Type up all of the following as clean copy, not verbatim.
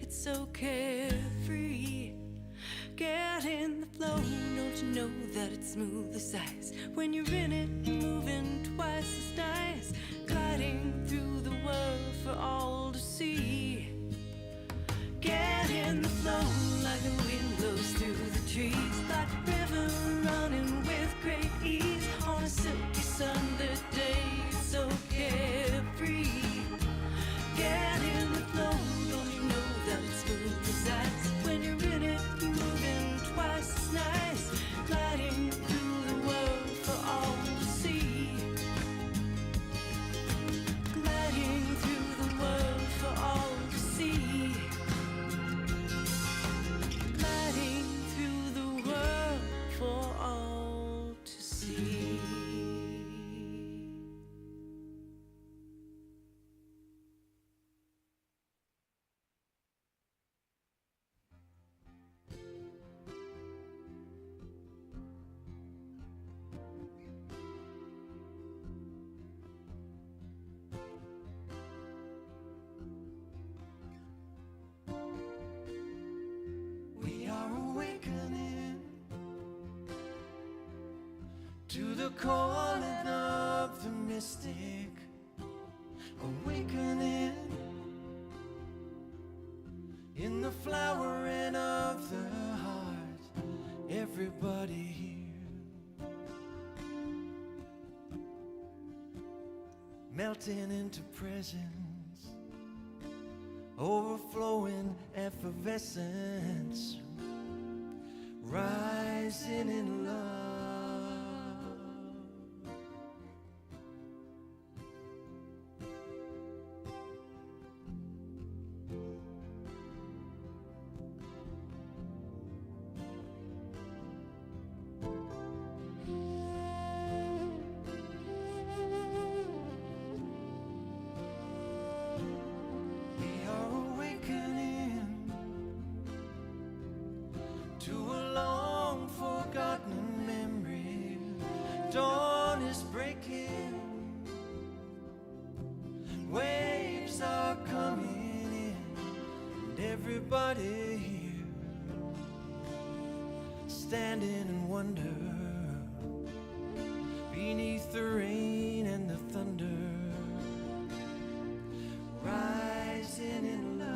It's so carefree. Get in the flow, don't you know that it's smooth as ice? When you're in it, moving twice as nice, gliding through the world for all to see. Get in the flow like the wind blows through the trees, like a river running with great ease on a silky sunlit day. It's so carefree. Get in the flow, don't you know that it's smooth as ice? When you're in it, you're moving twice as nice, gliding through the world for all to see. Gliding through the world for all to see. Gliding through the world for all to see. We are awakening to the calling of the mystic. Awakening in the flowering of the heart. Everybody here melting into presence, overflowing effervescence, rising in love. We are awakening to a long forgotten memory. Dawn is breaking, waves are coming in, and everybody here standing in wonder beneath the rain and the thunder, rising in love.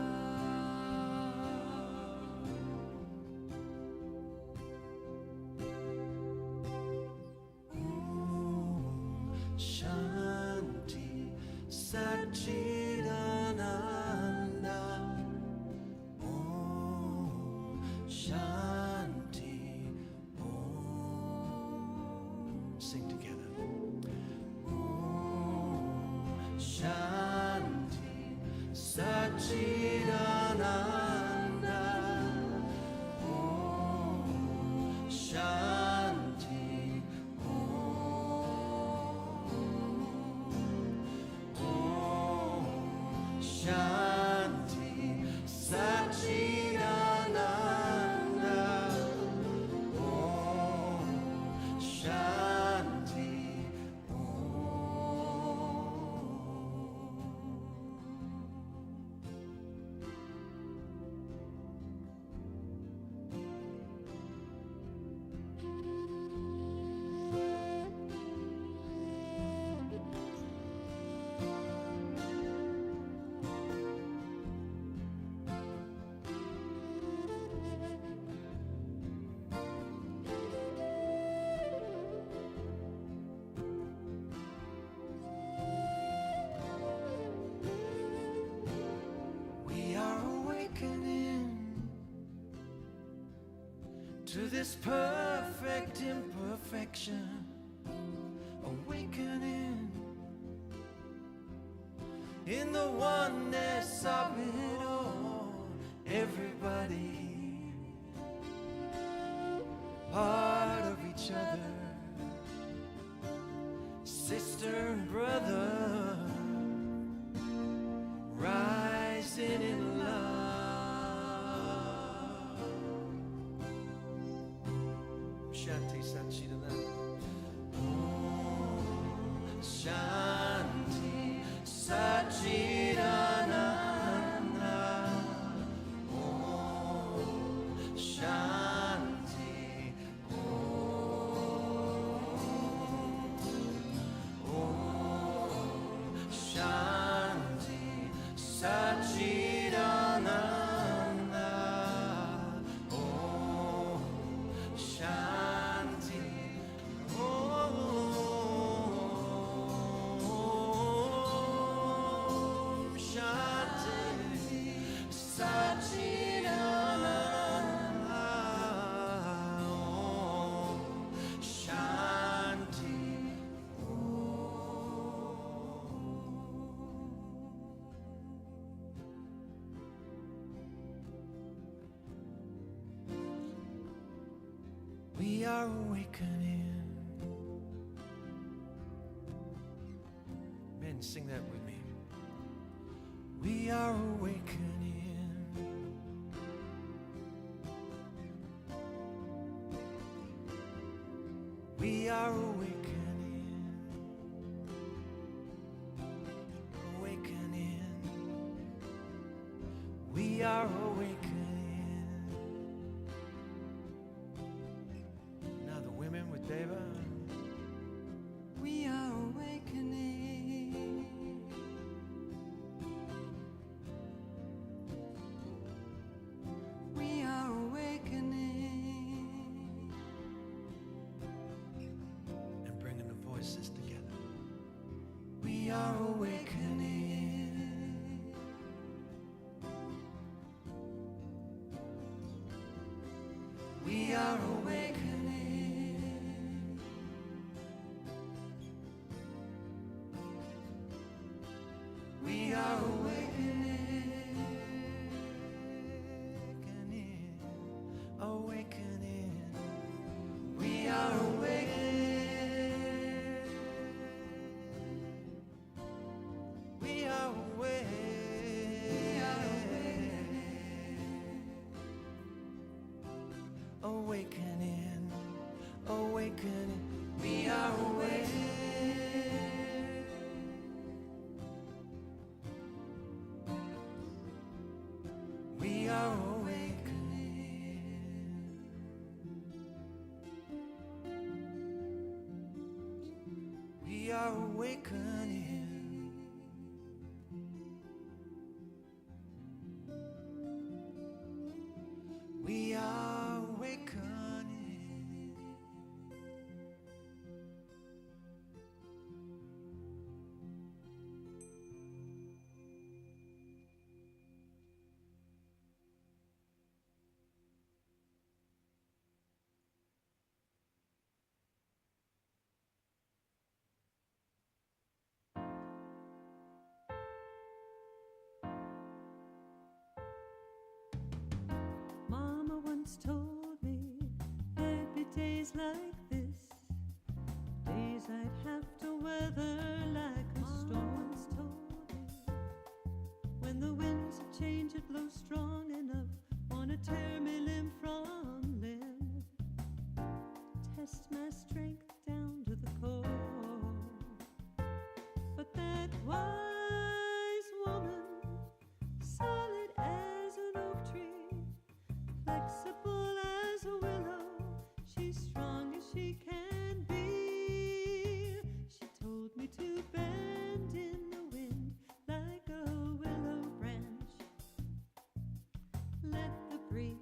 Om Shanti Satchidananda. Om Shanti Om. Sing together. Om Shanti Satchidananda. Om Shanti Om. Om Shanti Satchidananda. Om Shanti We are awakening to this perfect imperfection. Awakening in the oneness of it all. Everybody part of each other, sister and brother, rising in love. Shanti Satchidananda. Om Shanti Satchidananda. We are awakening. Men, sing that with me. We are awakening. We are awakening. Awakening. We are awakening. Now the women with David. We are awakening. We are awakening. And bringing the voices together. We are awakening. We are awakening. We are awakening. Awakening. We are awakening. We are awakening. Awakening. Awakening. We are awakening. We are awakening. We are awakening. We are awakening. Mama once told me there'd be days like this, days I'd have to weather like a storm. Once told me when the winds of change would blow strong enough, wanna tear me limb from limb, test my strength down to the core. But that wise woman, solid as an oak tree, flexible as a willow, she's strong as she can be. She told me to bend in the wind like a willow branch. Let the breeze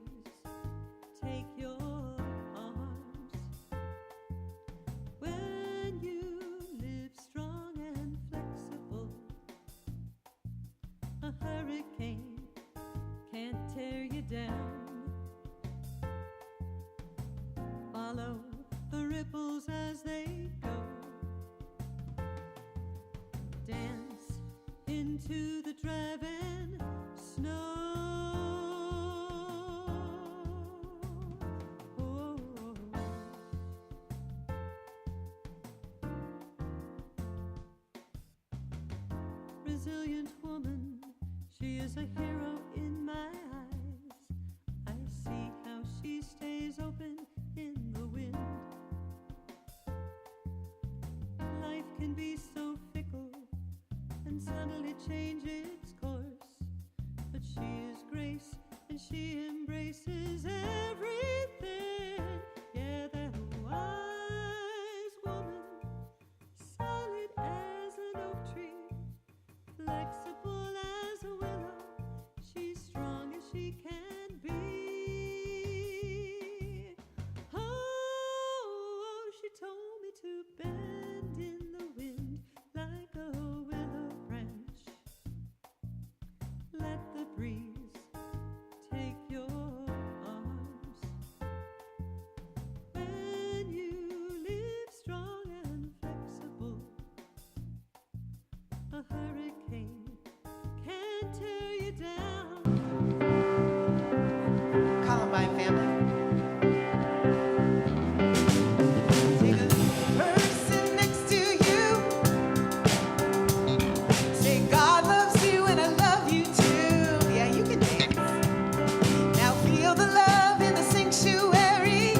take your arms. When you live strong and flexible, a hurricane can't tear you down. Follow the ripples as they go. Dance into the driving snow. Oh. Resilient woman, she is a hero in my eyes. I see how she stays open in the wind. Life can be so fickle and suddenly change its course, but she is grace and she embraces everything. Yeah, that wise woman, solid as an oak tree, flexible as a willow, down. Columbine family. Take a person next to you. Say, God loves you and I love you too. Yeah, you can dance. Now feel the love in the sanctuary.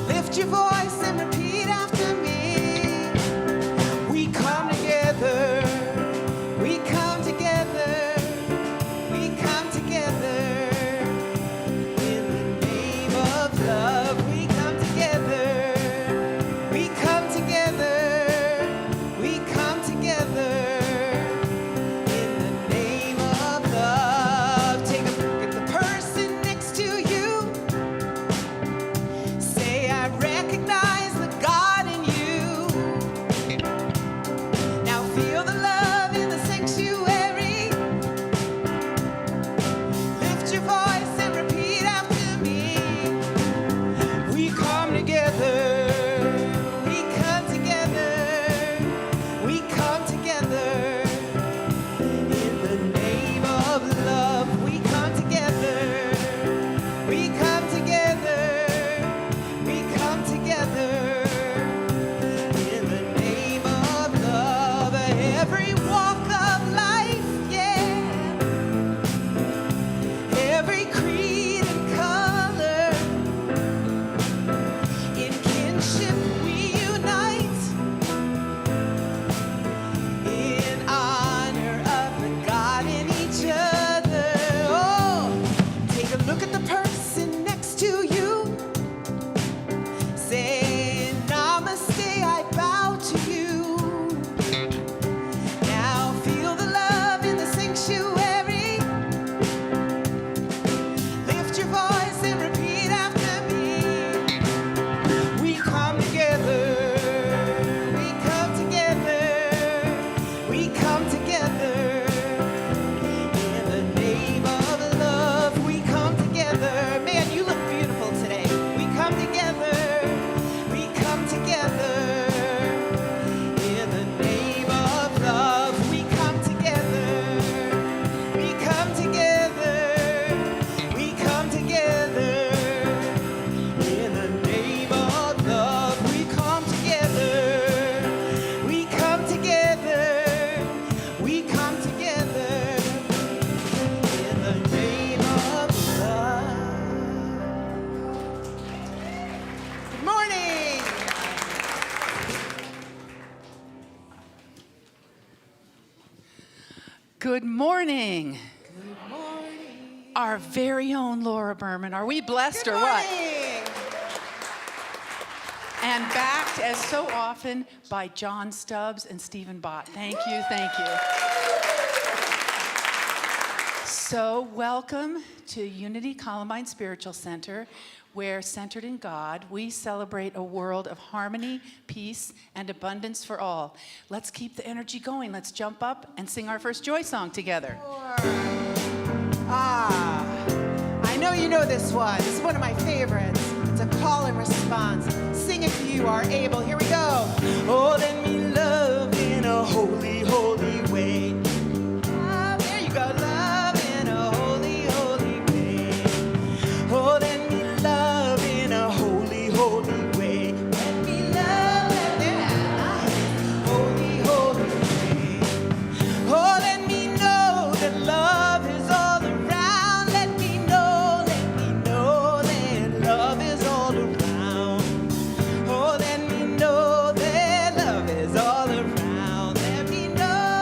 Lift your voice and repeat after me. We come together. We come together. We come together. In the name of love, we come together. We come together. We come together. In the name of love. Take a look at the person next to you. Say, I recognize the God in you. Now feel the love in the sanctuary. Lift your voice and repeat after me. We come together. We come together. We come together. In the name of love, we come together. We come together. We come together. In the name of love, every walk of life, yeah. Every creed and color. In kinship we unite. In honor of the God in each other. Oh, take a look at the person next to you. Say, namaste, I bow to you. Now feel the love in the sanctuary. Lift your voice and repeat after me. We come together. We come together. We come together. In the name of love, we come together. Man, you look beautiful today. We come together. We come together. In the name of love, we come together. We come together. We come together. In the name of love, we come together. We come together. We come together. In the name of love. Good morning. Good morning. Good morning. Our very own Laura Berman. Are we blessed Good or what? morning. And backed, as so often, by John Stubbs and Stephen Bott. Thank you, thank you. So welcome to Unity Columbine Spiritual Center, where, centered in God, we celebrate a world of harmony, peace, and abundance for all. Let's keep the energy going. Let's jump up and sing our first joy song together. I know you know this one. This is one of my favorites. It's a call and response. Sing if you are able. Here we go. Oh, let me love in a holy, holy way. Ah, there you go. Love in a holy, holy way. Oh, let me love in a holy, holy way. Let me love in a holy, holy way. Oh, let me know that love is all around. Let me know that love is all around. Oh, let me know that love is all around. Let me know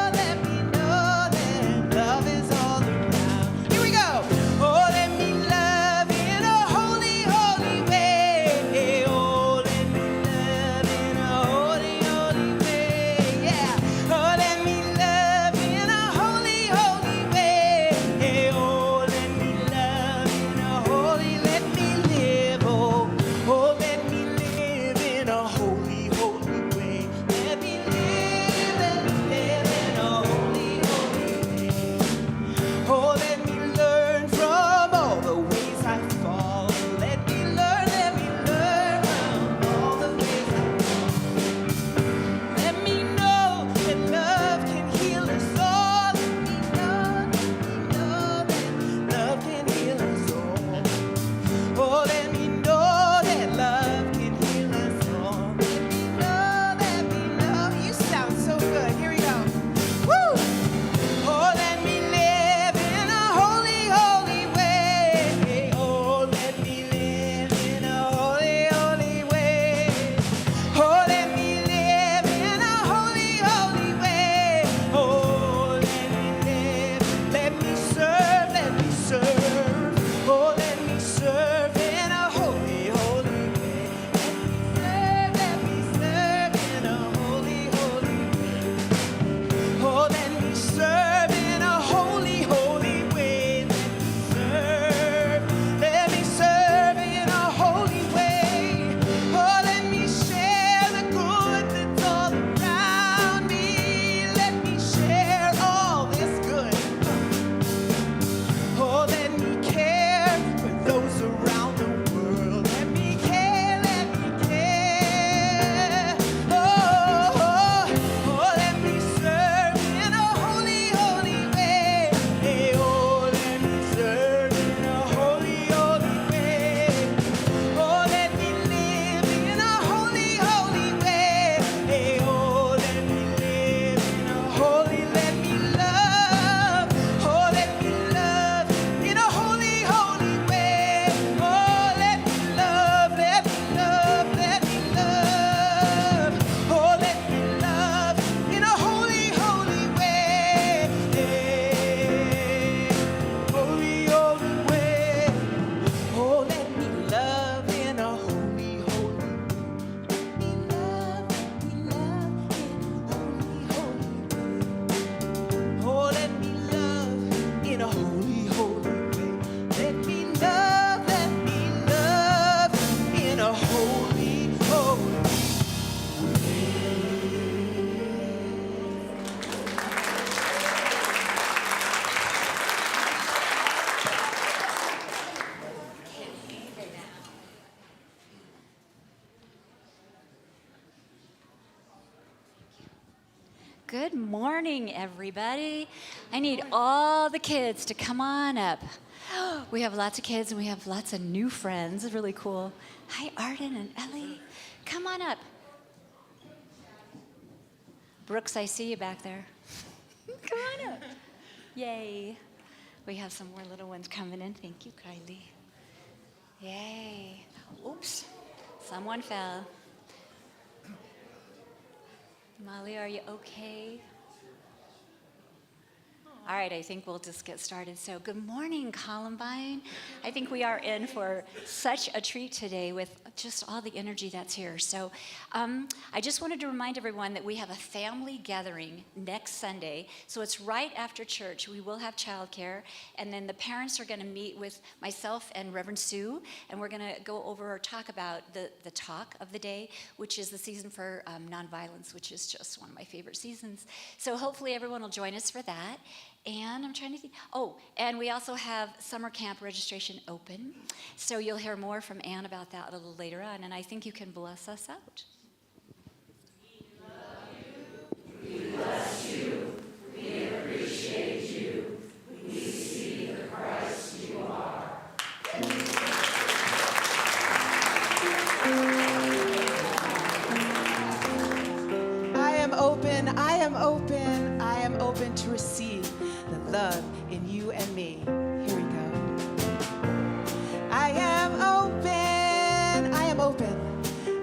morning, everybody. I need all the kids to come on up. We have lots of kids and we have lots of new friends. It's really cool. Hi, Arden and Ellie. Come on up. Brooks, I see you back there. Come on up. Yay. We have some more little ones coming in. Thank you, Kylie. Yay. Oops. Someone fell. Molly, are you okay? All right, I think we'll just get started. So good morning, Columbine. I think we are in for such a treat today with just all the energy that's here. So I just wanted to remind everyone that we have a family gathering next Sunday. So it's right after church. We will have childcare. And then the parents are going to meet with myself and Reverend Sue. And we're going to go over or talk about the talk of the day, which is the season for nonviolence, which is just one of my favorite seasons. So hopefully everyone will join us for that. And I'm trying to think. Oh, and we also have summer camp registration open. So you'll hear more from Ann about that a little later on. And I think you can bless us out. We love you. We bless you. We appreciate you. We see the Christ you are. I am open, I am open, I am open to receive the love in you and me. Here we go. I am open, I am open,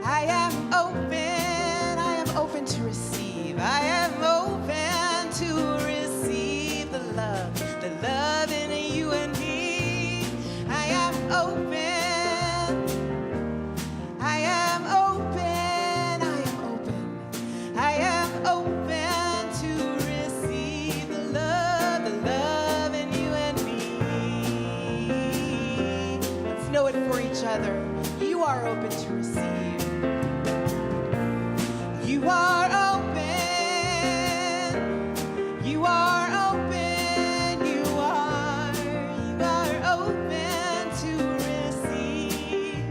I am open, I am open to receive. I am open to receive the love in you and me. I am open, I am open, I am open, I am open to receive the love in you and me. Let's know it for each other. You are open to receive. You are open. You are open. You are open to receive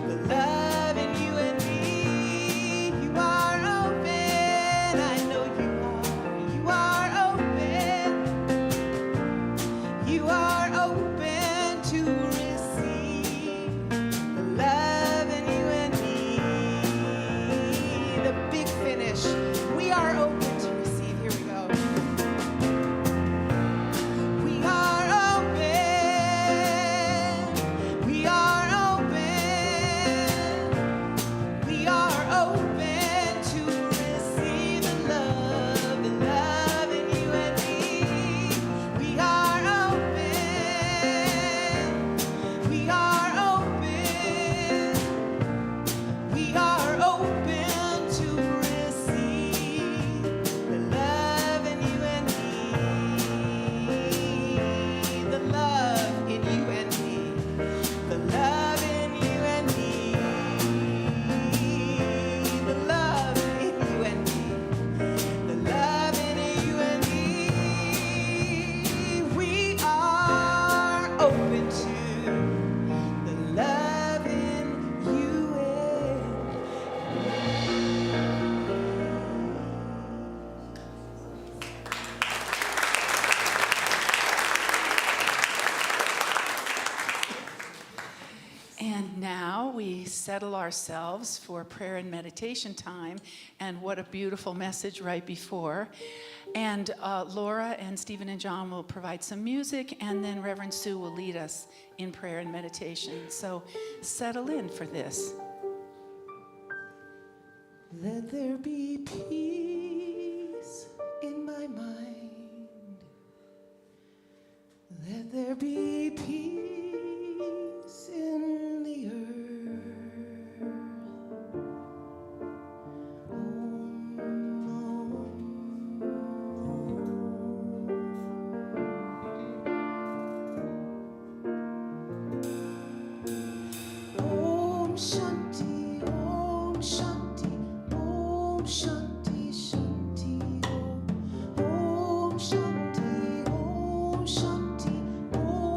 the love in you and me. You are open. I know you are. You are open to receive the love in you and me. The big finish. We are open to receive. Here we go. We are open. We are open. We are open to receive the love in you and me. We are open. We are open. We are open to receive the love in you and me. The love in you and me. The love in you and me. The love in you and me. The love in you and me. We are open to the love in you and And now we settle ourselves for prayer and meditation time. And what a beautiful message right before. And Laura and Stephen and John will provide some music, and then Reverend Sue will lead us in prayer and meditation. So settle in for this. Let there be peace in my mind. Let there be peace in the earth. Om Shanti, Om Shanti, Om Shanti, Shanti, Om Shanti, Om Shanti, Om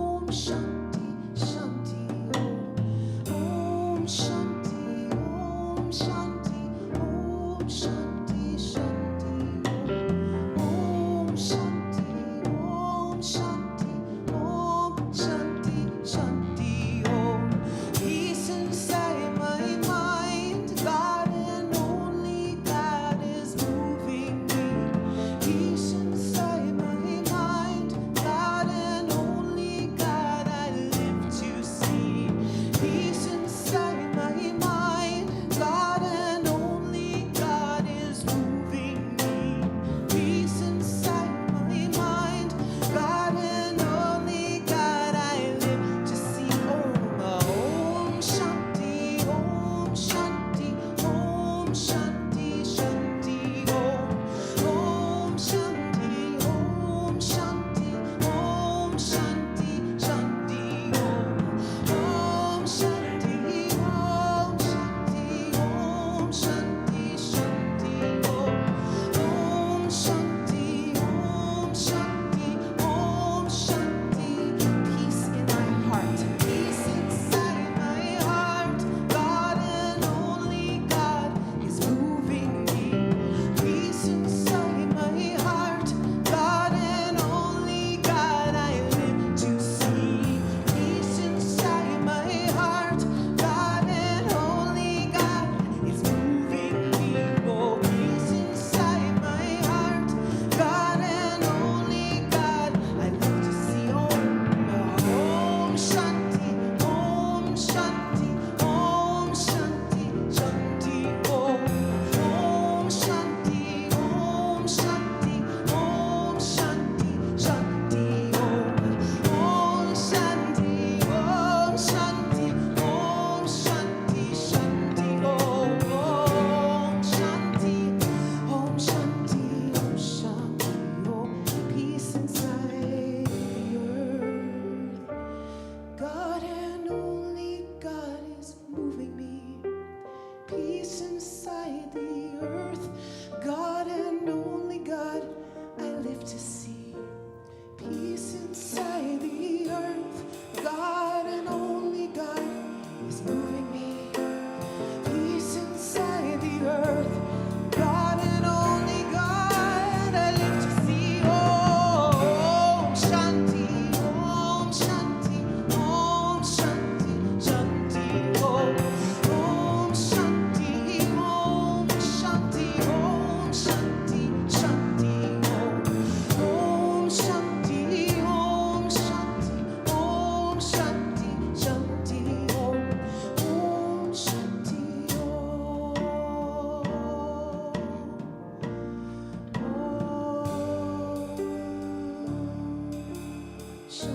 So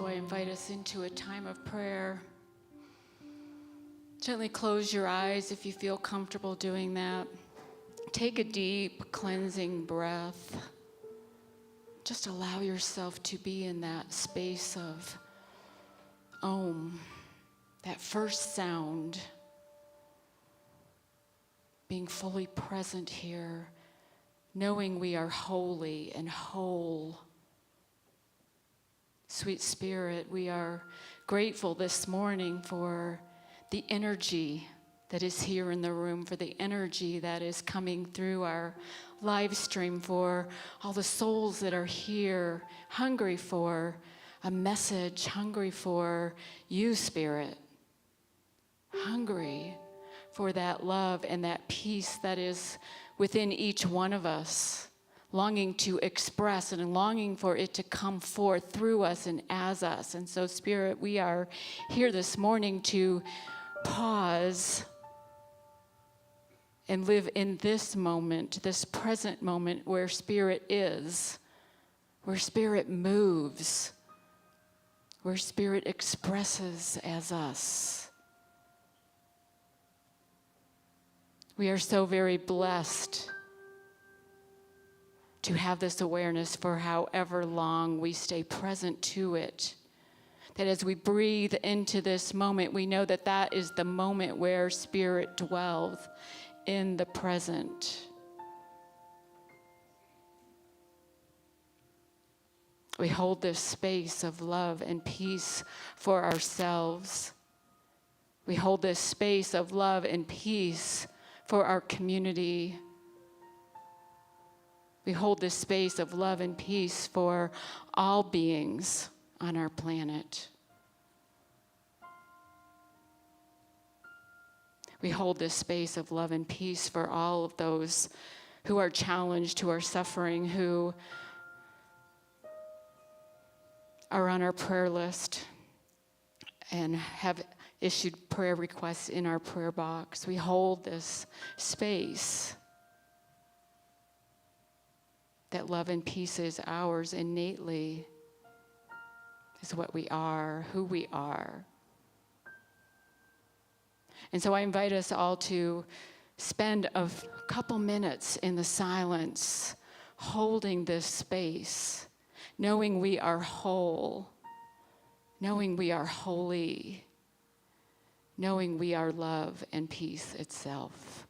I invite us into a time of prayer. Gently close your eyes if you feel comfortable doing that. Take a deep, cleansing breath. Just allow yourself to be in that space of Om, that first sound, being fully present here, knowing we are holy and whole. Sweet Spirit, we are grateful this morning for the energy that is here in the room, for the energy that is coming through our live stream, for all the souls that are here, hungry for a message, hungry for you, Spirit, hungry for that love and that peace that is within each one of us, longing to express and longing for it to come forth through us and as us. And so, Spirit, we are here this morning to pause and live in this moment, this present moment where Spirit is, where Spirit moves, where Spirit expresses as us. We are so very blessed to have this awareness for however long we stay present to it. That as we breathe into this moment, we know that that is the moment where Spirit dwells in the present. We hold this space of love and peace for ourselves. We hold this space of love and peace for our community. We hold this space of love and peace for all beings on our planet. We hold this space of love and peace for all of those who are challenged, who are suffering, who are on our prayer list and have issued prayer requests in our prayer box. We hold this space that love and peace is ours innately, is what we are, who we are. And so I invite us all to spend a couple minutes in the silence, holding this space, knowing we are whole, knowing we are holy, knowing we are love and peace itself.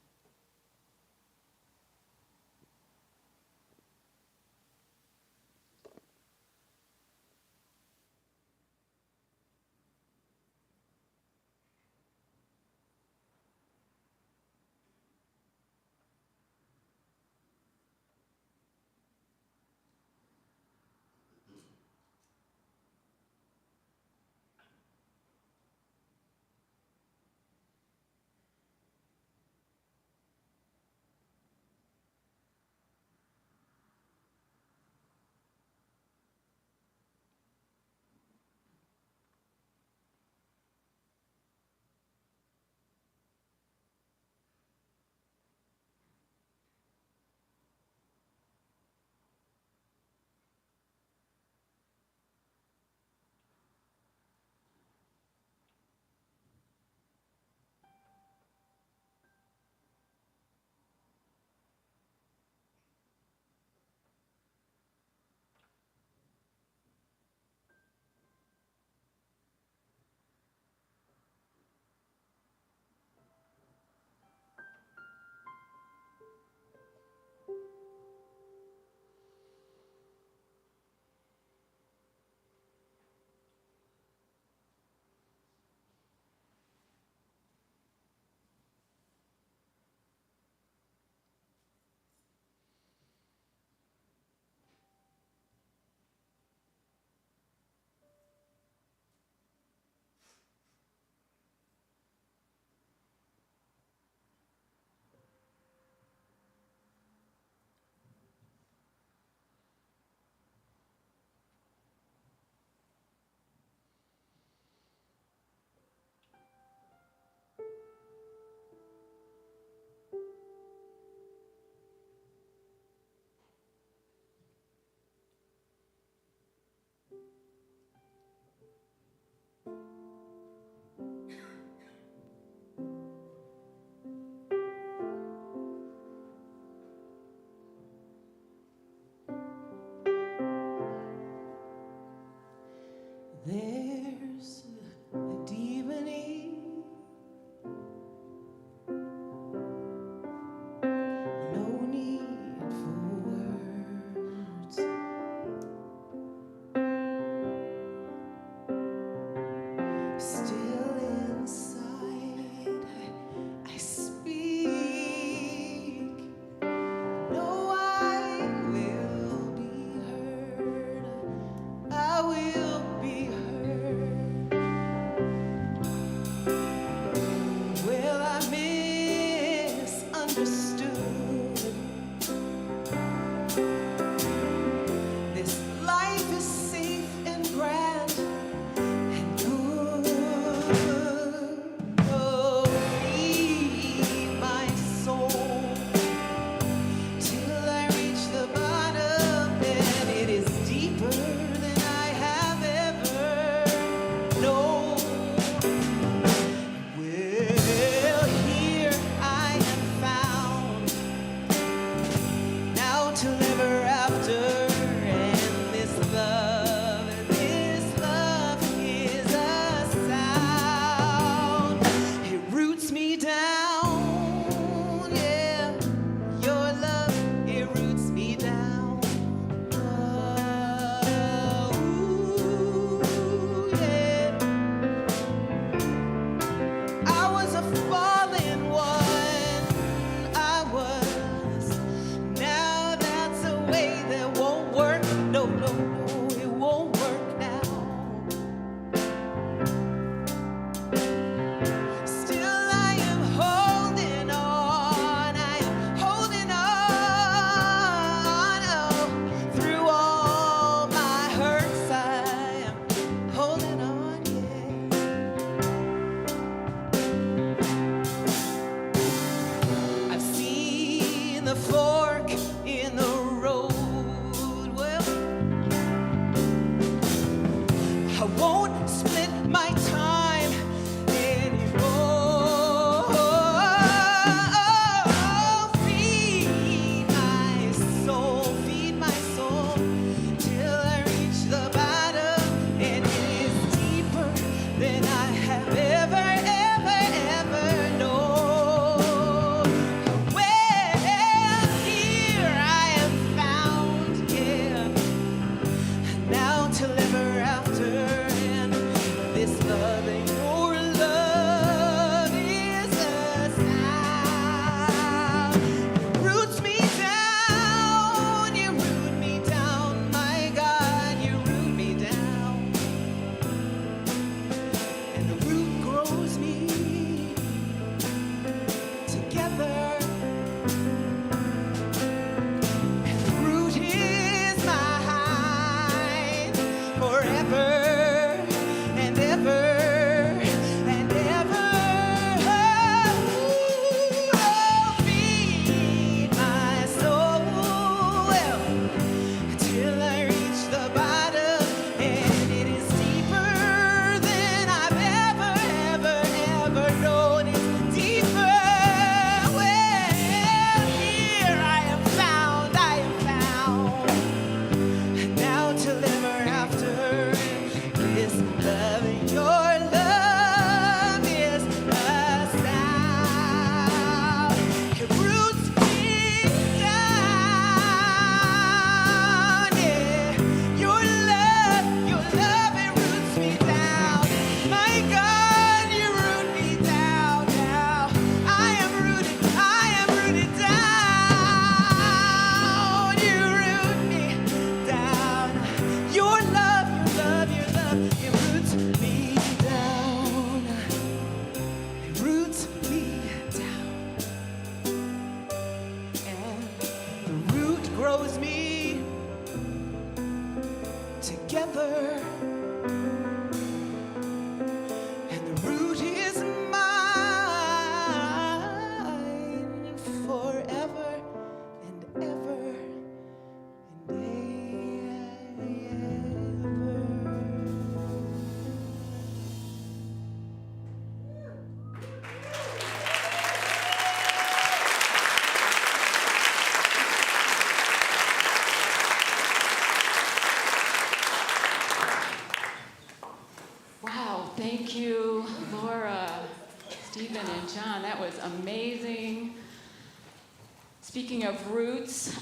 Speaking of roots,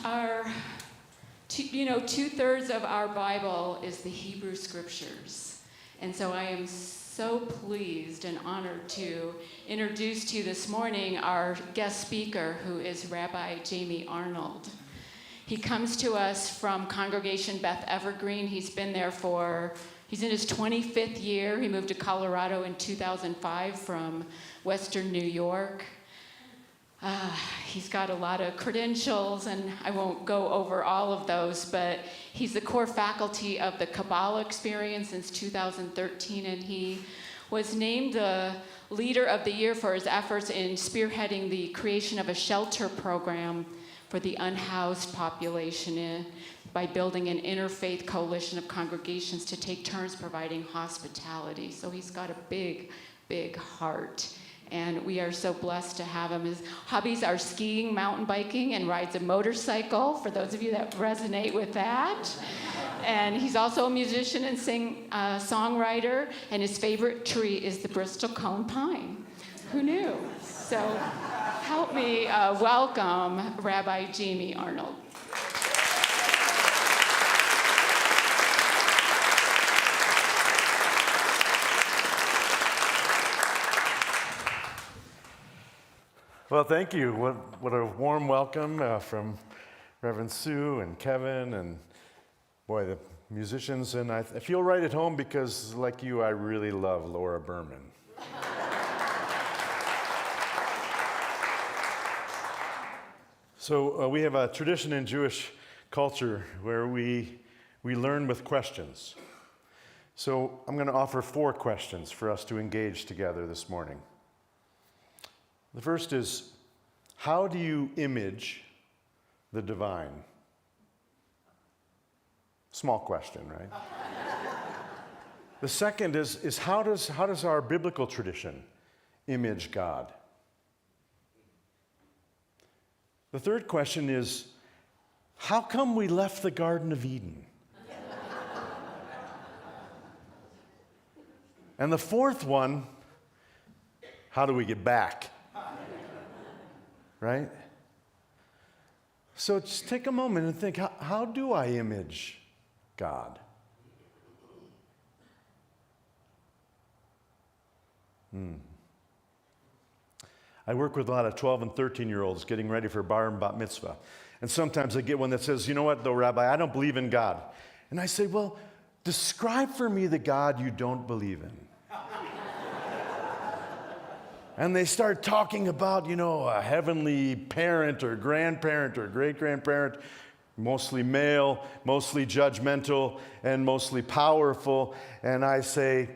two-thirds of our Bible is the Hebrew Scriptures. And so I am so pleased and honored to introduce to you this morning our guest speaker, who is Rabbi Jamie Arnold. He comes to us from Congregation Beth Evergreen. He's been there he's in his 25th year. He moved to Colorado in 2005 from Western New York. He's got a lot of credentials, and I won't go over all of those, but he's the core faculty of the Kabbalah Experience since 2013, and he was named the Leader of the Year for his efforts in spearheading the creation of a shelter program for the unhoused population by building an interfaith coalition of congregations to take turns providing hospitality. So he's got a big, big heart. And we are so blessed to have him. His hobbies are skiing, mountain biking, and rides a motorcycle, for those of you that resonate with that. And he's also a musician and songwriter, and his favorite tree is the Bristol cone pine. Who knew? So help me welcome Rabbi Jamie Arnold. Well, thank you. What a warm welcome from Reverend Sue and Kevin and, boy, the musicians. And I feel right at home because, like you, I really love Laura Berman. So we have a tradition in Jewish culture where we learn with questions. So I'm going to offer 4 questions for us to engage together this morning. The first is, how do you image the divine? Small question, right? The second is how does our biblical tradition image God? The third question is, how come we left the Garden of Eden? And the fourth one, how do we get back? Right? So just take a moment and think, how do I image God? I work with a lot of 12 and 13-year-olds getting ready for bar and bat mitzvah. And sometimes I get one that says, you know what, though, Rabbi, I don't believe in God. And I say, well, describe for me the God you don't believe in. And they start talking about, a heavenly parent or grandparent or great-grandparent, mostly male, mostly judgmental, and mostly powerful. And I say,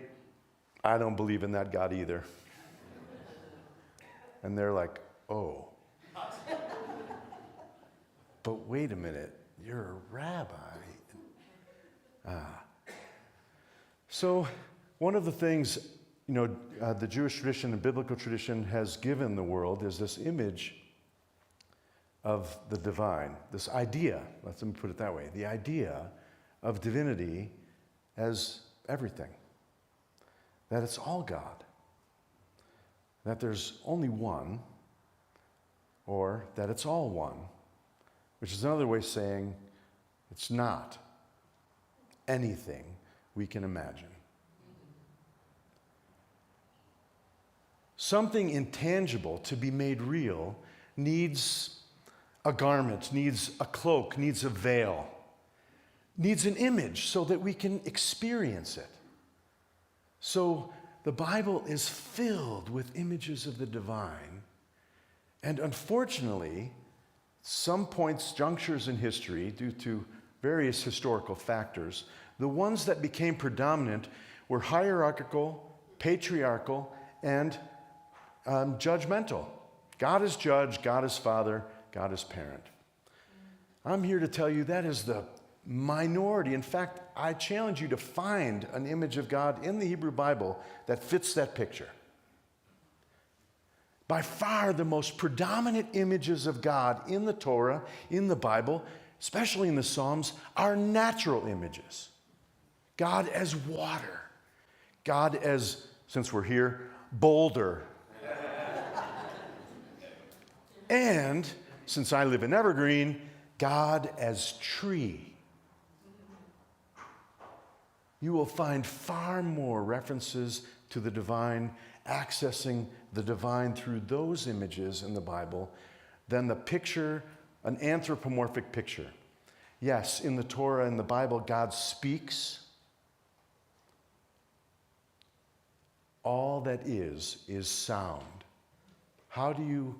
I don't believe in that God either. And they're like, oh. But wait a minute, you're a rabbi. So one of the things the Jewish tradition and biblical tradition has given the world is this image of the divine, this idea, let me put it that way, the idea of divinity as everything, that it's all God, that there's only one, or that it's all one, which is another way of saying it's not anything we can imagine. Something intangible to be made real needs a garment, needs a cloak, needs a veil, needs an image so that we can experience it. So the Bible is filled with images of the divine. And unfortunately, some points, junctures in history, due to various historical factors, the ones that became predominant were hierarchical, patriarchal, and judgmental. God is judge, God is father, God is parent. I'm here to tell you that is the minority. In fact, I challenge you to find an image of God in the Hebrew Bible that fits that picture. By far the most predominant images of God in the Torah, in the Bible, especially in the Psalms, are natural images. God as water. God as, since we're here, boulder. And since I live in Evergreen, God as tree. You will find far more references to the divine, accessing the divine through those images in the Bible than the picture, an anthropomorphic picture. Yes, in the Torah and the Bible, God speaks. All that is sound. How do you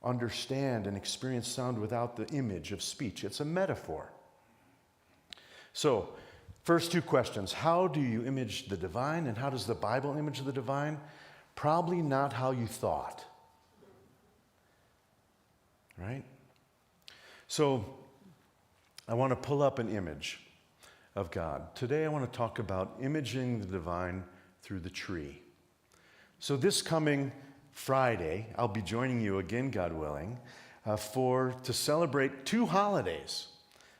understand and experience sound without the image of speech? It's a metaphor. So, first two questions. How do you image the divine, and how does the Bible image the divine? Probably not how you thought. Right? So, I want to pull up an image of God. Today I want to talk about imaging the divine through the tree. So this coming Friday, I'll be joining you again, God willing, to celebrate two holidays.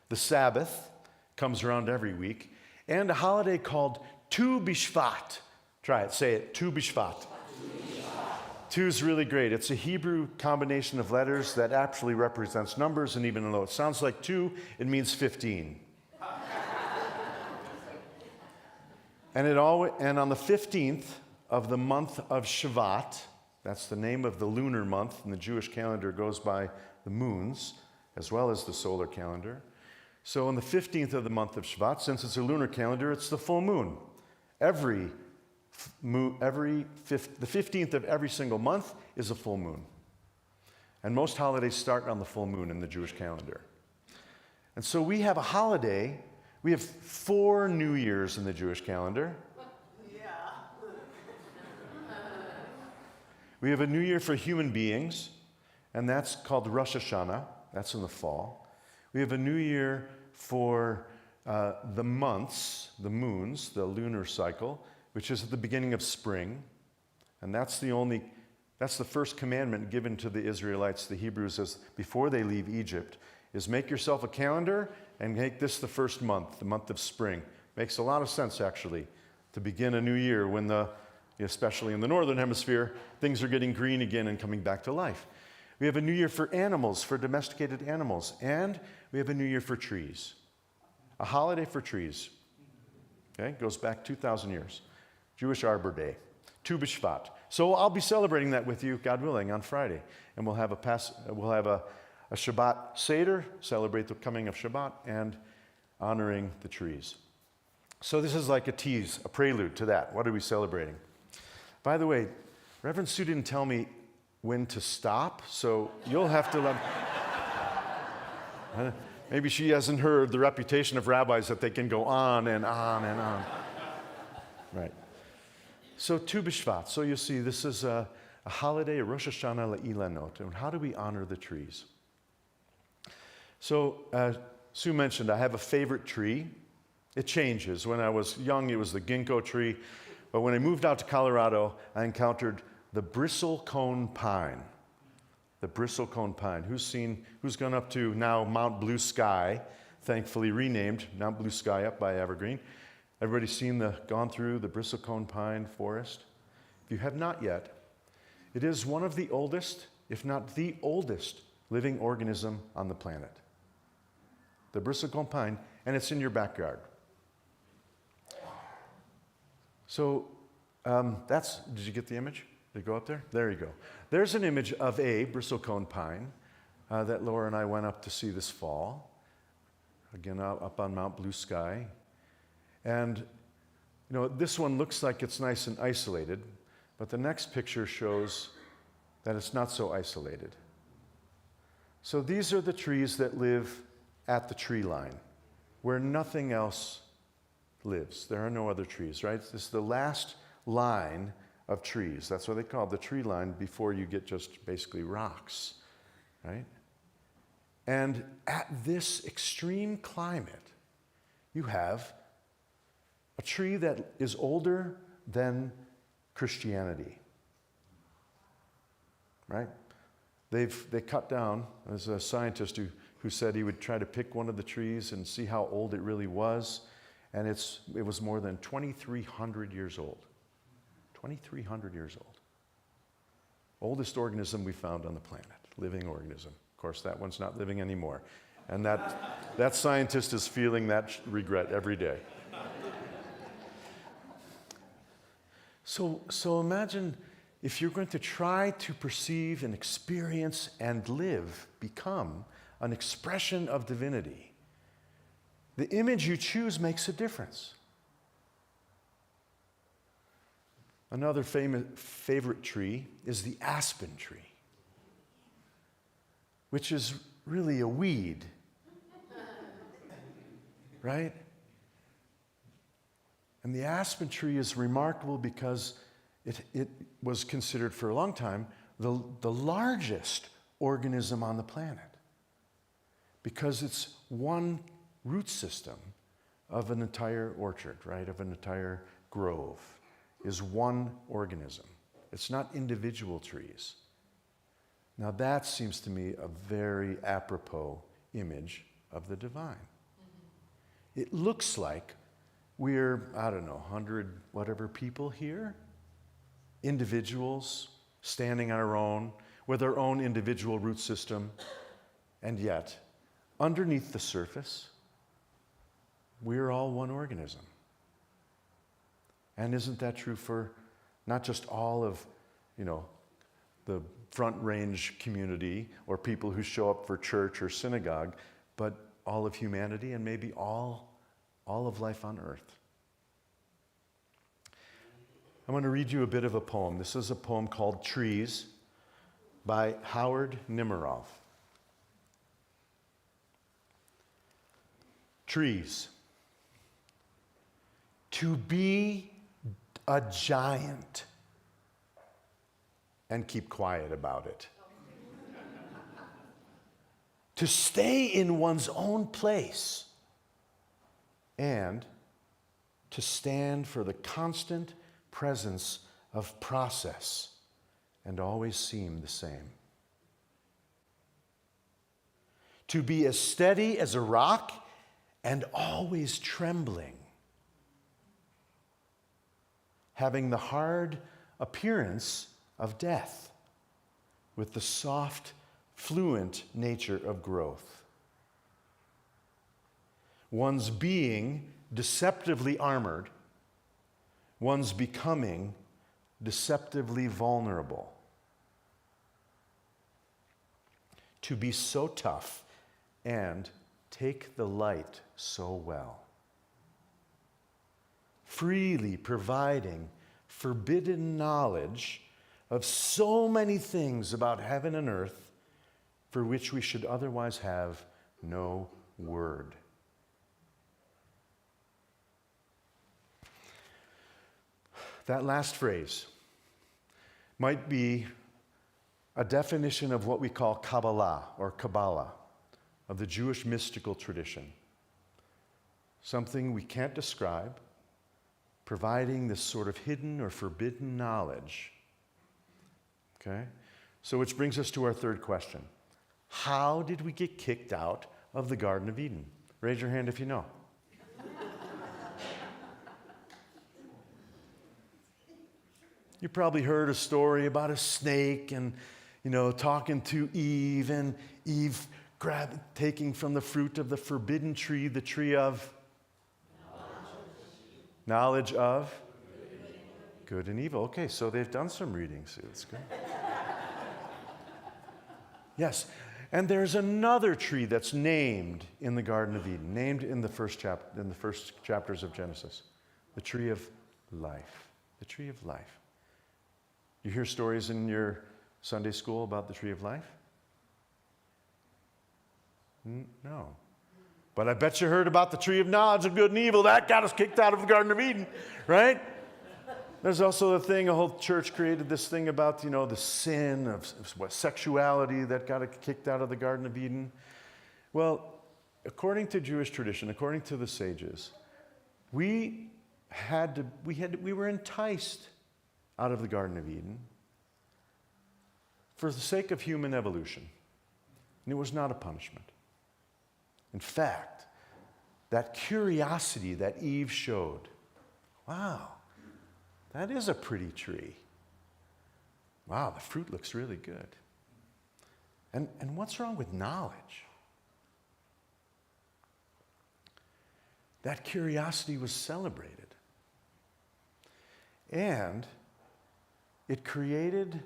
The Sabbath comes around every week, and a holiday called Tu B'Shvat. Try it, say it, Tu B'Shvat. Two is really great. It's a Hebrew combination of letters that actually represents numbers, and even though it sounds like two, it means 15. And on the 15th of the month of Shavat, that's the name of the lunar month, and the Jewish calendar goes by the moons, as well as the solar calendar. So on the 15th of the month of Shavat, since it's a lunar calendar, it's the full moon. The 15th of every single month is a full moon. And most holidays start on the full moon in the Jewish calendar. And so we have a holiday. We have 4 New Years in the Jewish calendar. We have a new year for human beings, and that's called Rosh Hashanah. That's in the fall. We have a new year for the months, the moons, the lunar cycle, which is at the beginning of spring. And that's the first commandment given to the Israelites, the Hebrews, as before they leave Egypt, is make yourself a calendar and make this the first month, the month of spring. Makes a lot of sense, actually, to begin a new year when especially in the northern hemisphere, things are getting green again and coming back to life. We have a new year for animals, for domesticated animals, and we have a new year for trees. A holiday for trees. Okay, goes back 2,000 years. Jewish Arbor Day, Tu B'Shvat. So I'll be celebrating that with you, God willing, on Friday, and we'll have a Shabbat Seder, celebrate the coming of Shabbat, and honoring the trees. So this is like a tease, a prelude to that. What are we celebrating? By the way, Reverend Sue didn't tell me when to stop, so you'll have to let. Maybe she hasn't heard the reputation of rabbis that they can go on and on and on. Right. So Tu B'Shvat. So you see, this is a holiday, a Rosh Hashanah Le'ilanot. And how do we honor the trees? So Sue mentioned I have a favorite tree. It changes. When I was young, it was the ginkgo tree. But when I moved out to Colorado, I encountered the bristlecone pine. The bristlecone pine. Who's gone up to now Mount Blue Sky, thankfully renamed Mount Blue Sky up by Evergreen? Everybody gone through the bristlecone pine forest? If you have not yet, it is one of the oldest, if not the oldest, living organism on the planet. The bristlecone pine, and it's in your backyard. So did you get the image? Did it go up there? There you go. There's an image of a bristlecone pine that Laura and I went up to see this fall. Again, up on Mount Blue Sky. And, this one looks like it's nice and isolated, but the next picture shows that it's not so isolated. So these are the trees that live at the tree line, where nothing else lives. There are no other trees, right? This is the last line of trees. That's what they call it, the tree line, before you get just basically rocks, right? And at this extreme climate, you have a tree that is older than Christianity, right? They cut down, there's a scientist who said he would try to pick one of the trees and see how old it really was, and it was more than 2,300 years old. 2,300 years old. Oldest organism we found on the planet, living organism. Of course, that one's not living anymore. And that scientist is feeling that regret every day. So imagine if you're going to try to perceive and experience and live, become an expression of divinity, the image you choose makes a difference. Another favorite tree is the aspen tree, which is really a weed, right? And the aspen tree is remarkable because it was considered for a long time the largest organism on the planet, because it's one root system of an entire orchard, right, of an entire grove, is one organism. It's not individual trees. Now that seems to me a very apropos image of the divine. It looks like we're, 100 whatever people here, individuals standing on our own with our own individual root system, and yet underneath the surface, we're all one organism. And isn't that true for not just all of, the Front Range community or people who show up for church or synagogue, but all of humanity and maybe all of life on earth? I want to read you a bit of a poem. This is a poem called Trees by Howard Nimerov. Trees. To be a giant and keep quiet about it. To stay in one's own place and to stand for the constant presence of process and always seem the same. To be as steady as a rock and always trembling. Having the hard appearance of death with the soft, fluent nature of growth. One's being deceptively armored, one's becoming deceptively vulnerable. To be so tough and take the light so well. Freely providing forbidden knowledge of so many things about heaven and earth for which we should otherwise have no word. That last phrase might be a definition of what we call Kabbalah or Kabbalah, of the Jewish mystical tradition. Something we can't describe, providing this sort of hidden or forbidden knowledge. Okay? So which brings us to our third question. How did we get kicked out of the Garden of Eden? Raise your hand if you know. You probably heard a story about a snake and, talking to Eve, and Eve taking from the fruit of the forbidden tree, the tree of knowledge of good and evil. Okay, so they've done some reading, so that's good. Yes, and there's another tree that's named in the Garden of Eden, named in the first chapters of Genesis, the tree of life. The tree of life. You hear stories in your Sunday school about the tree of life? No. But I bet you heard about the tree of knowledge of good and evil. That got us kicked out of the Garden of Eden, right? There's also a thing, a whole church created this thing about, the sin of sexuality that got it kicked out of the Garden of Eden. Well, according to Jewish tradition, according to the sages, we were enticed out of the Garden of Eden for the sake of human evolution. And it was not a punishment. In fact, that curiosity that Eve showed, wow, that is a pretty tree. Wow, the fruit looks really good. And what's wrong with knowledge? That curiosity was celebrated. And it created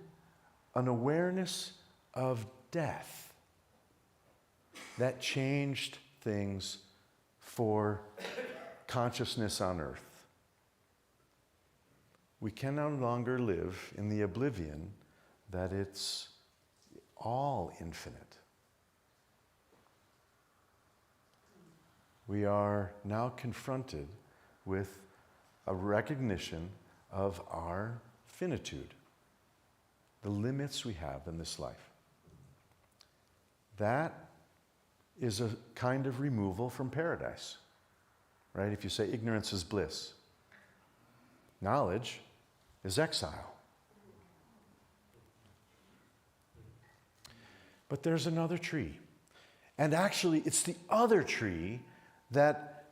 an awareness of death that changed things for consciousness on earth. We can no longer live in the oblivion that it's all infinite. We are now confronted with a recognition of our finitude, the limits we have in this life. That is a kind of removal from paradise, right? If you say ignorance is bliss, knowledge is exile. But there's another tree. And actually, it's the other tree that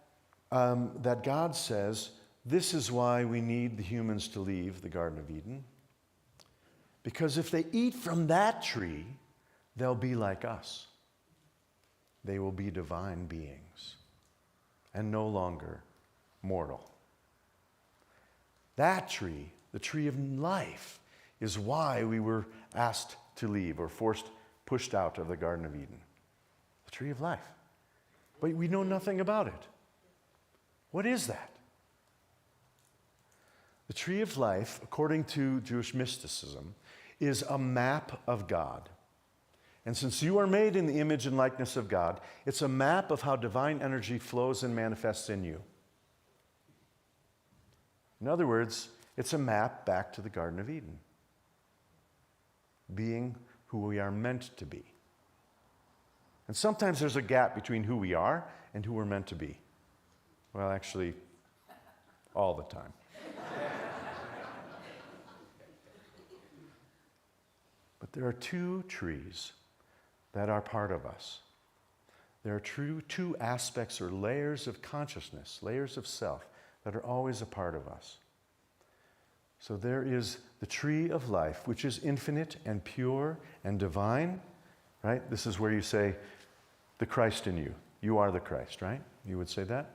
God says, this is why we need the humans to leave the Garden of Eden. Because if they eat from that tree, they'll be like us. They will be divine beings and no longer mortal. That tree, the tree of life, is why we were asked to leave or pushed out of the Garden of Eden. The tree of life. But we know nothing about it. What is that? The tree of life, according to Jewish mysticism, is a map of God. And since you are made in the image and likeness of God, it's a map of how divine energy flows and manifests in you. In other words, it's a map back to the Garden of Eden, being who we are meant to be. And sometimes there's a gap between who we are and who we're meant to be. Well, actually, all the time. But there are two trees that are part of us. There are two aspects or layers of consciousness, layers of self, that are always a part of us. So there is the tree of life, which is infinite and pure and divine, right? This is where you say, the Christ in you. You are the Christ, right? You would say that?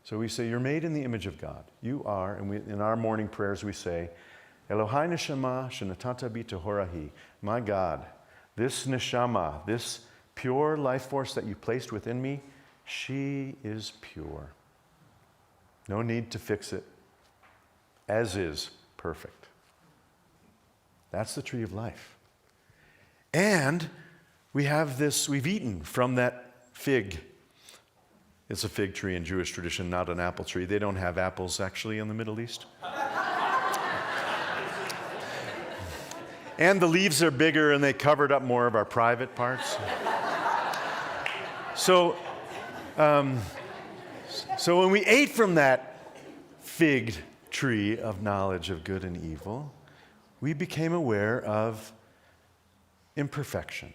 So we say, you're made in the image of God. You are, and in our morning prayers we say, Elohai neshama shenatata bi tohorahi. My God, this neshama, this pure life force that you placed within me, she is pure. No need to fix it. As is, perfect. That's the tree of life. And we have this, we've eaten from that fig. It's a fig tree in Jewish tradition, not an apple tree. They don't have apples actually in the Middle East. And the leaves are bigger and they covered up more of our private parts. So when we ate from that fig tree of knowledge of good and evil, we became aware of imperfection.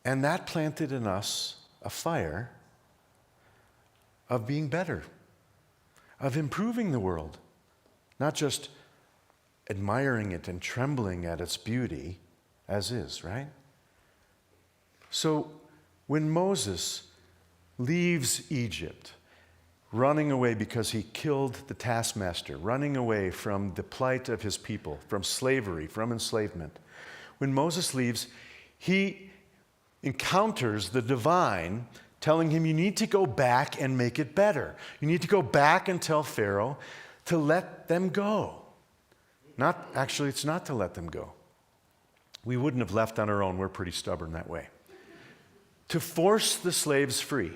And that planted in us a fire of being better, of improving the world, not just admiring it and trembling at its beauty as is, right? So when Moses leaves Egypt, running away because he killed the taskmaster, running away from the plight of his people, from slavery, from enslavement, when Moses leaves, he encounters the divine telling him, you need to go back and make it better. You need to go back and tell Pharaoh to let them go. It's not to let them go. We wouldn't have left on our own. We're pretty stubborn that way. To force the slaves free.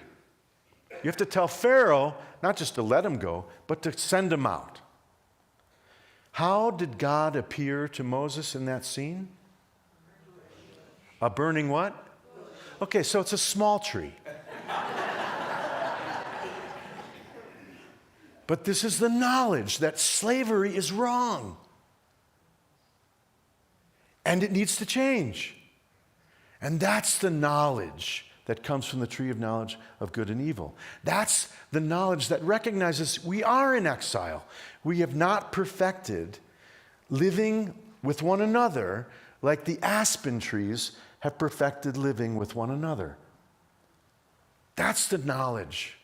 You have to tell Pharaoh not just to let them go, but to send them out. How did God appear to Moses in that scene? A burning what? Okay, so it's a small tree. But this is the knowledge that slavery is wrong. And it needs to change. And that's the knowledge that comes from the tree of knowledge of good and evil. That's the knowledge that recognizes we are in exile. We have not perfected living with one another like the aspen trees have perfected living with one another. That's the knowledge.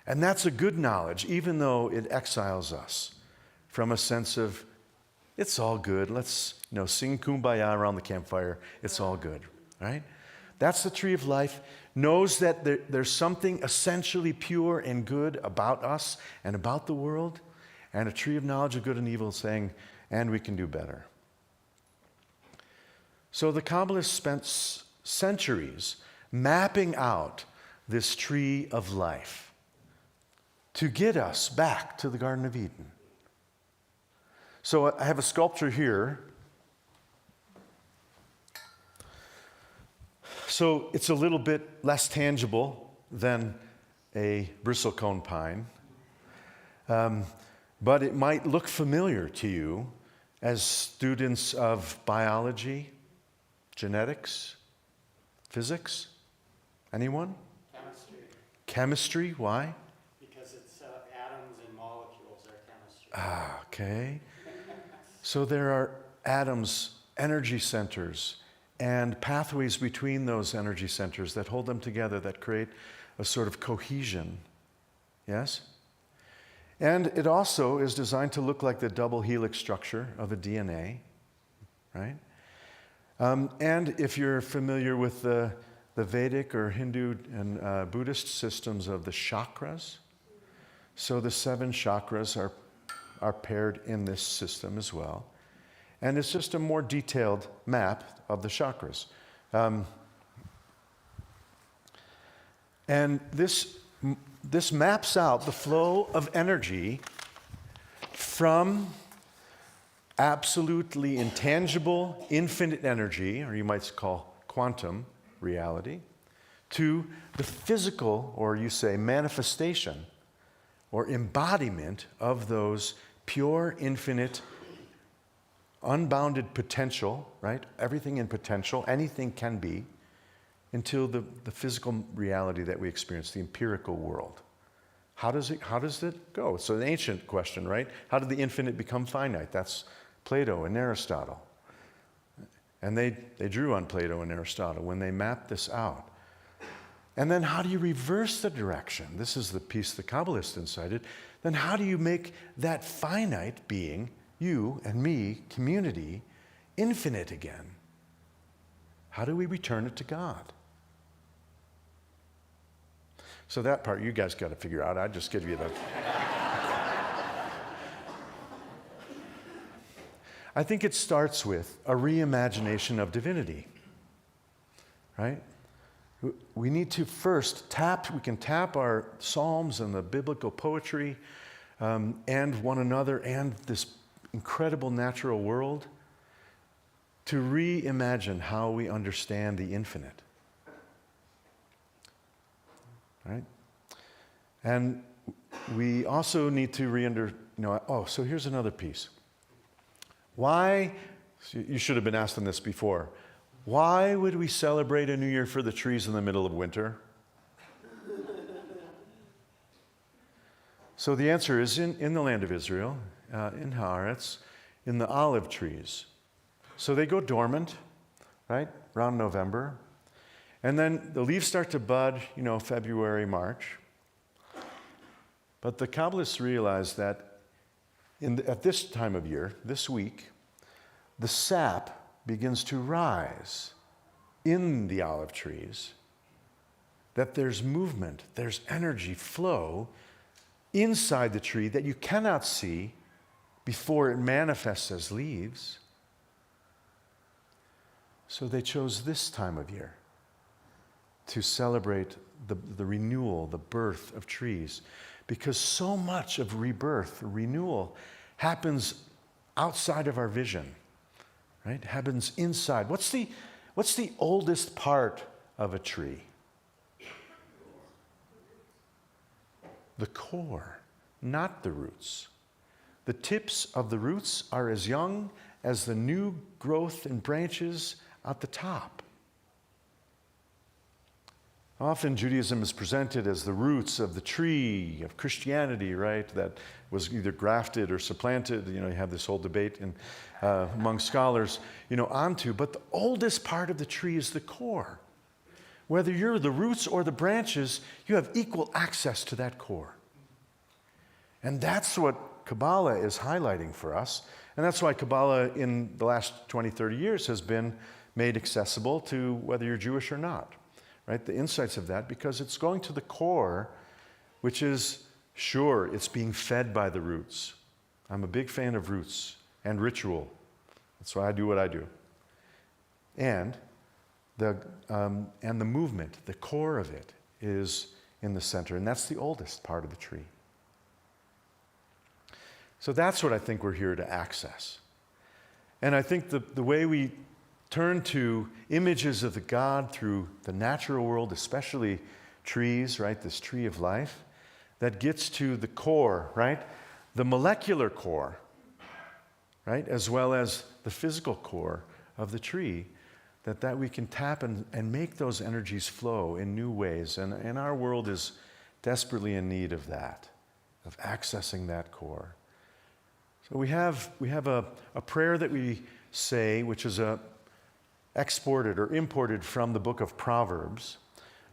And that's a good knowledge, even though it exiles us from a sense of, it's all good. Let's sing Kumbaya around the campfire. It's all good, right? That's the tree of life. Knows that there's something essentially pure and good about us and about the world. And a tree of knowledge of good and evil saying, and we can do better. So the Kabbalists spent centuries mapping out this tree of life to get us back to the Garden of Eden. So I have a sculpture here. So it's a little bit less tangible than a bristlecone pine. But it might look familiar to you as students of biology, genetics, physics. Anyone? Chemistry. Chemistry, why? Because it's atoms and molecules are chemistry. Okay. So there are atoms, energy centers, and pathways between those energy centers that hold them together, that create a sort of cohesion. Yes? And it also is designed to look like the double helix structure of a DNA, right? And if you're familiar with the Vedic or Hindu and Buddhist systems of the chakras, so the 7 chakras are paired in this system as well. And it's just a more detailed map of the chakras. And this maps out the flow of energy from absolutely intangible, infinite energy, or you might call quantum reality, to the physical, or you say manifestation, or embodiment of those pure, infinite, unbounded potential, right? Everything in potential, anything can be, until the physical reality that we experience, the empirical world. How does it go? It's an ancient question, right? How did the infinite become finite? That's Plato and Aristotle. And they drew on Plato and Aristotle when they mapped this out. And then how do you reverse the direction? This is the piece the Kabbalists incited. Then how do you make that finite being, you and me, community, infinite again? How do we return it to God? So that part you guys got to figure out. I just give you the... I think it starts with a reimagination of divinity, right? We need to first we can tap our psalms and the biblical poetry and one another and this incredible natural world to reimagine how we understand the infinite, right? And we also need to so here's another piece. Why, you should have been asking this before, why would we celebrate a new year for the trees in the middle of winter? So the answer is in the land of Israel, in Haaretz, in the olive trees. So they go dormant, right, around November. And then the leaves start to bud, February, March. But the Kabbalists realize that at this time of year, this week, the sap begins to rise in the olive trees, that there's movement, there's energy flow inside the tree that you cannot see before it manifests as leaves. So they chose this time of year to celebrate the renewal, the birth of trees, because so much of rebirth, renewal, happens outside of our vision, right? Happens inside. What's the oldest part of a tree? The core, not the roots. The tips of the roots are as young as the new growth and branches at the top. Often Judaism is presented as the roots of the tree of Christianity, right? That was either grafted or supplanted. You have this whole debate among scholars, onto. But the oldest part of the tree is the core. Whether you're the roots or the branches, you have equal access to that core. And that's what Kabbalah is highlighting for us. And that's why Kabbalah in the last 20, 30 years has been made accessible to whether you're Jewish or not. Right? The insights of that, because it's going to the core, which is, sure, it's being fed by the roots. I'm a big fan of roots and ritual. That's why I do what I do. And the movement, the core of it, is in the center, and that's the oldest part of the tree. So that's what I think we're here to access. And I think the way we turn to images of the God through the natural world, especially trees, right? This tree of life, that gets to the core, right? The molecular core, right? As well as the physical core of the tree, that we can tap and make those energies flow in new ways. And our world is desperately in need of that, of accessing that core. So we have a prayer that we say, which is exported or imported from the book of Proverbs,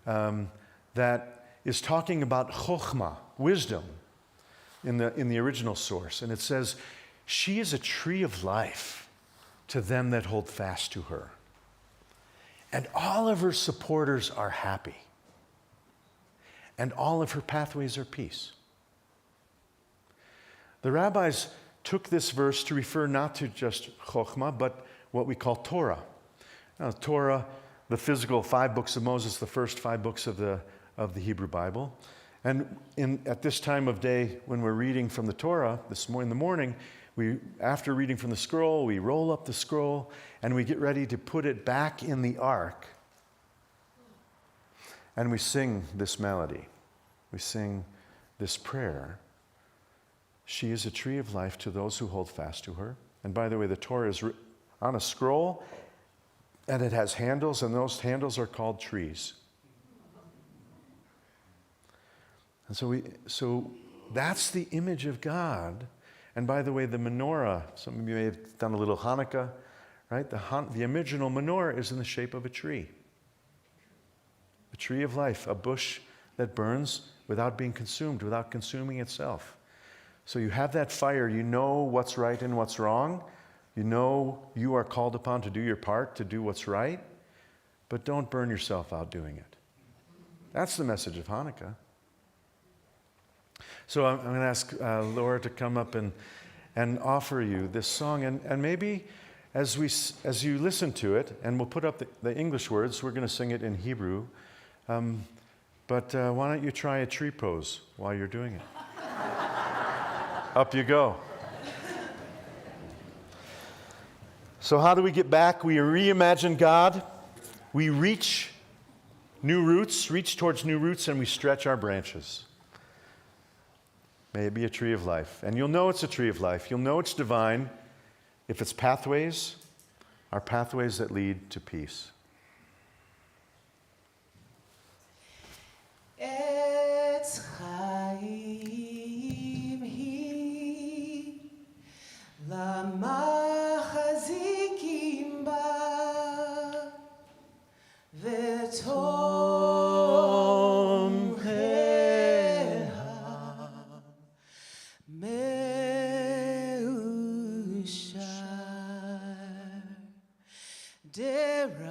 that is talking about chokhmah, wisdom, in the original source. And it says, "She is a tree of life to them that hold fast to her. And all of her supporters are happy. And all of her pathways are peace." The rabbis took this verse to refer not to just chokhmah, but what we call Torah. Now, Torah, the physical 5 books of Moses, the first 5 books of the Hebrew Bible. And at this time of day, when we're reading from the Torah, in the morning, after reading from the scroll, we roll up the scroll and we get ready to put it back in the ark. And we sing this melody. We sing this prayer. She is a tree of life to those who hold fast to her. And by the way, the Torah is on a scroll, and it has handles, and those handles are called trees. And so that's the image of God. And by the way, the menorah, some of you may have done a little Hanukkah, right? The original menorah is in the shape of a tree. A tree of life, a bush that burns without being consumed, without consuming itself. So you have that fire, you know what's right and what's wrong. You know you are called upon to do your part, to do what's right, but don't burn yourself out doing it. That's the message of Hanukkah. So I'm going to ask Laura to come up and offer you this song. And maybe as you listen to it, and we'll put up the English words, we're going to sing it in Hebrew. But why don't you try a tree pose while you're doing it? Up you go. So how do we get back? We reimagine God. We reach towards new roots, and we stretch our branches. May it be a tree of life. And you'll know it's a tree of life. You'll know it's divine if its pathways are pathways that lead to peace. Etz chaim hi lamachazikim ba v'tomcheha meushar deracheha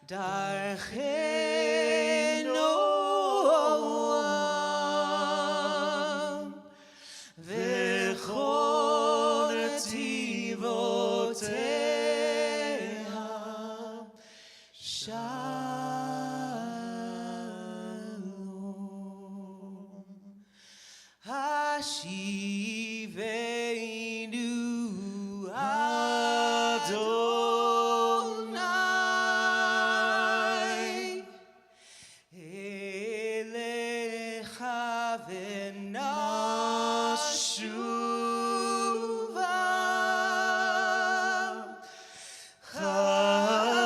darcheno olam v'chol netivoteha shalom hashivenu Adonai elecha v'nashuva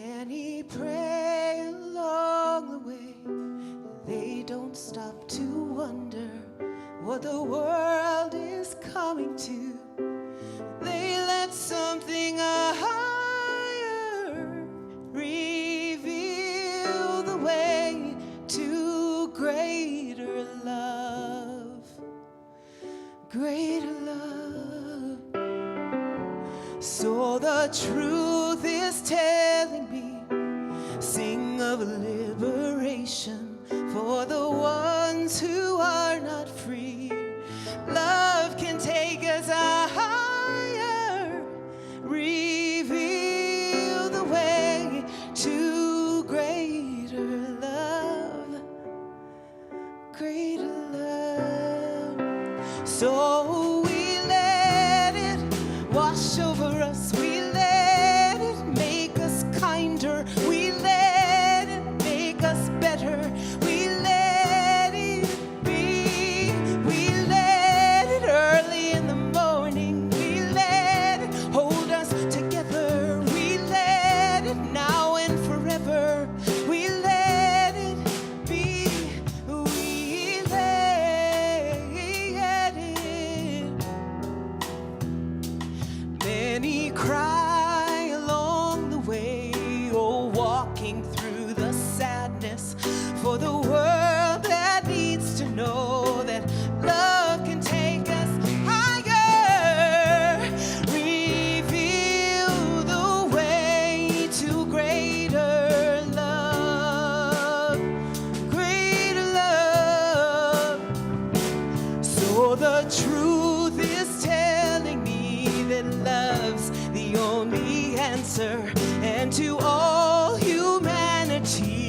Many pray along the way. They don't stop to wonder what the world is coming to. They let something higher reveal the way to greater love. Greater love. So the truth is telling me, sing of liberation for the ones who are not free. Love can take us higher, reveal the way to greater love, greater love. So we let it wash over us, we let it make us kinder, we let it make us better, we let it be, we let it early in the morning, we let it hold us together, we let it now and forever, we let it be, we let it. Many cry along the way, oh, walking through the sadness, for the world that needs to know that love can take us higher, reveal the way to greater love, greater love. So the truth is telling me that love's the only answer, and to all humanity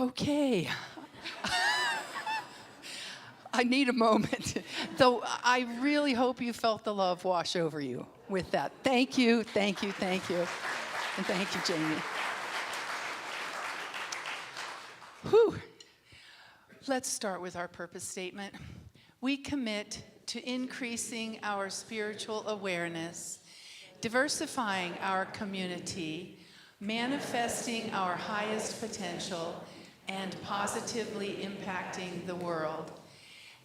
Okay. I need a moment, though I really hope you felt the love wash over you with that. Thank you, thank you, thank you. And thank you, Jamie. Whew. Let's start with our purpose statement. We commit to increasing our spiritual awareness, diversifying our community, manifesting our highest potential, and positively impacting the world.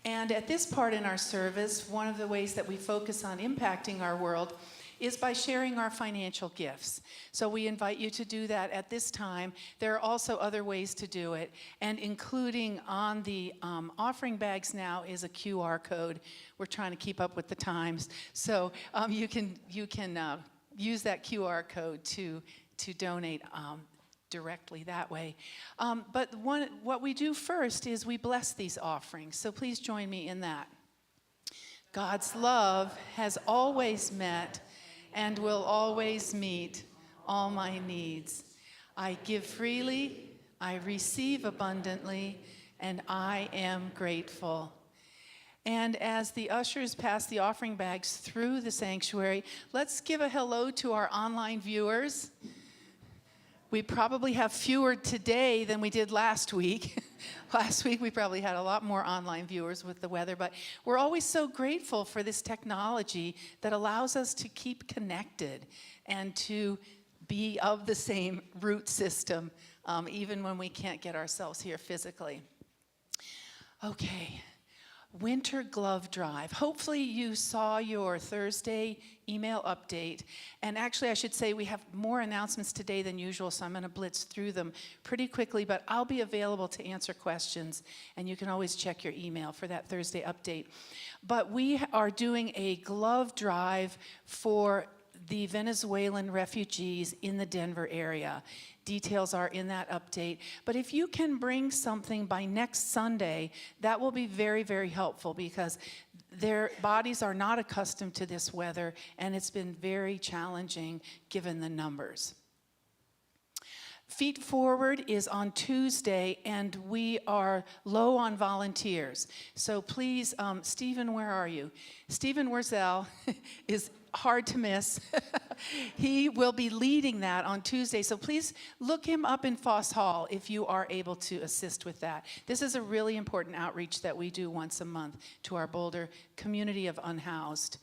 And at this part in our service, one of the ways that we focus on impacting our world is by sharing our financial gifts. So we invite you to do that at this time. There are also other ways to do it, and including on the offering bags now is a QR code. We're trying to keep up with the times. So you can use that QR code to donate directly that way. But what we do first is we bless these offerings. So please join me in that. God's love has always met and will always meet all my needs. I give freely, I receive abundantly, and I am grateful. And as the ushers pass the offering bags through the sanctuary, let's give a hello to our online viewers. We probably have fewer today than we did last week. Last week we probably had a lot more online viewers with the weather, but we're always so grateful for this technology that allows us to keep connected and to be of the same root system, even when we can't get ourselves here physically. Okay. Winter Glove Drive. Hopefully you saw your Thursday email update. And actually I should say we have more announcements today than usual, so I'm going to blitz through them pretty quickly, but I'll be available to answer questions, and you can always check your email for that Thursday update. But we are doing a glove drive for the Venezuelan refugees in the Denver area. Details are in that update. But if you can bring something by next Sunday, that will be very, very helpful, because their bodies are not accustomed to this weather, and it's been very challenging given the numbers. Feet Forward is on Tuesday, and we are low on volunteers. So please, Stephen, where are you? Stephen Wurzel is hard to miss. He will be leading that on Tuesday, so please look him up in Foss Hall if you are able to assist with that. This is a really important outreach that we do once a month to our Boulder community of unhoused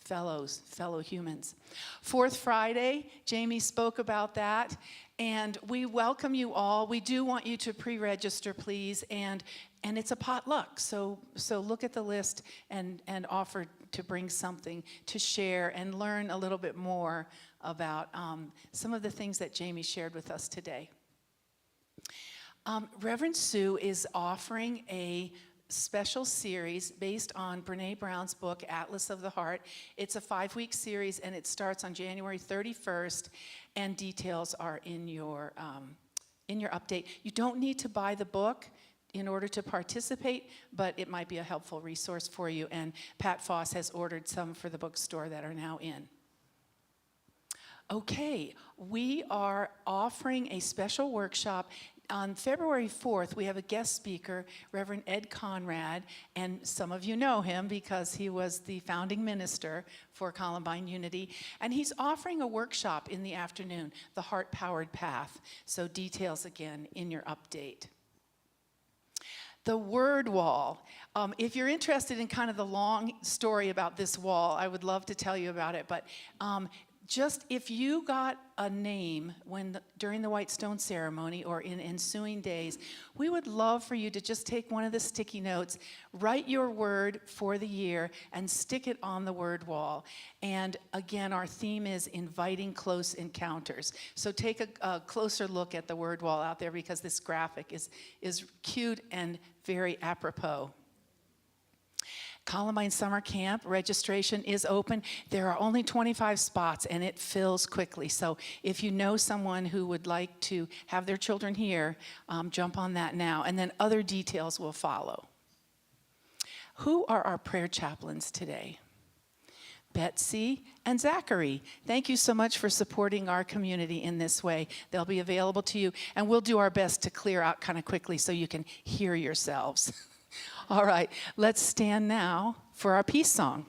fellow humans. Fourth Friday, Jamie spoke about that, and we welcome you all. We do want you to pre-register, please, and it's a potluck, so look at the list and offer to bring something to share and learn a little bit more about some of the things that Jamie shared with us today. Reverend Sue is offering a special series based on Brene Brown's book, Atlas of the Heart. It's a 5-week series, and it starts on January 31st, and details are in your update. You don't need to buy the book in order to participate, but it might be a helpful resource for you, and Pat Foss has ordered some for the bookstore that are now in. Okay, we are offering a special workshop. On February 4th, we have a guest speaker, Reverend Ed Conrad, and some of you know him because he was the founding minister for Columbine Unity, and he's offering a workshop in the afternoon, The Heart-Powered Path. So details again in your update. The word wall. If you're interested in kind of the long story about this wall, I would love to tell you about it, but just if you got a name during the White Stone ceremony or in ensuing days, we would love for you to just take one of the sticky notes, write your word for the year, and stick it on the word wall. And again, our theme is inviting close encounters. So take a closer look at the word wall out there, because this graphic is cute and very apropos. Columbine Summer Camp registration is open. There are only 25 spots, and it fills quickly. So if you know someone who would like to have their children here, jump on that now, and then other details will follow. Who are our prayer chaplains today? Betsy, and Zachary. Thank you so much for supporting our community in this way. They'll be available to you, and we'll do our best to clear out kind of quickly so you can hear yourselves. All right, let's stand now for our peace song.